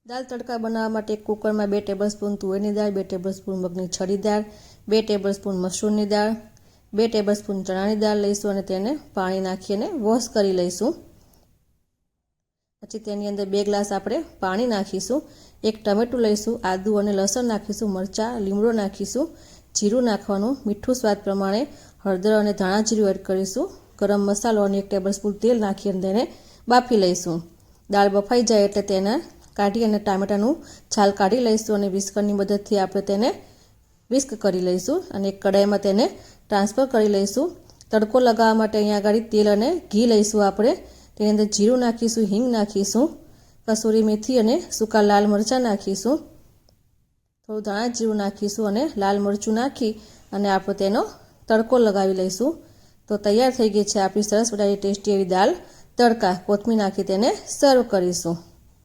દાળ તડકા બનાવવા માટે એક કુકરમાં 2 ટેબલસ્પૂન તુવેરની દાળ, 2 ટેબલસ્પૂન મગની છડી દાળ, 2 ટેબલસ્પૂન મસૂરની દાળ, 2 ટેબલસ્પૂન ચણાની દાળ લઈશું અને તેને પાણી નાખીને વોશ કરી લઈશું। પછી તેની અંદર 2 ગ્લાસ આપણે પાણી નાખીશું। એક ટમેટું લઈશું, આદુ અને લસણ નાખીશું, મરચાં, લીમડો નાખીશું, જીરું નાખવાનું, મીઠું સ્વાદ પ્રમાણે, હળદર અને ધાણા જીરું એડ કરીશું, ગરમ મસાલો અને 1 ટેબલસ્પૂન તેલ નાખીને તેને બાફી લઈશું। દાળ બફાઈ જાય એટલે તેને કાઢી અને ટામેટાનું છાલ કાઢી લઈશું અને વિસ્કરની મદદથી આપણે તેને વિસ્ક કરી લઈશું અને એક કડાઈમાં તેને ટ્રાન્સફર કરી લઈશું। તડકો લગાવવા માટે અહીંયા આગળ તેલ અને ઘી લઈશું આપણે। તેની અંદર જીરું નાખીશું, હિંગ નાખીશું, કસૂરી મેથી અને સૂકા લાલ મરચાં નાખીશું, થોડું ધાણા જીરું નાખીશું અને લાલ મરચું નાખી અને આપણે તેનો તડકો લગાવી લઈશું। તો તૈયાર થઈ ગઈ છે આપણી સરસ મજાની ટેસ્ટી એવી દાળ તડકા। કોથમીર નાખી તેને સર્વ કરીશું।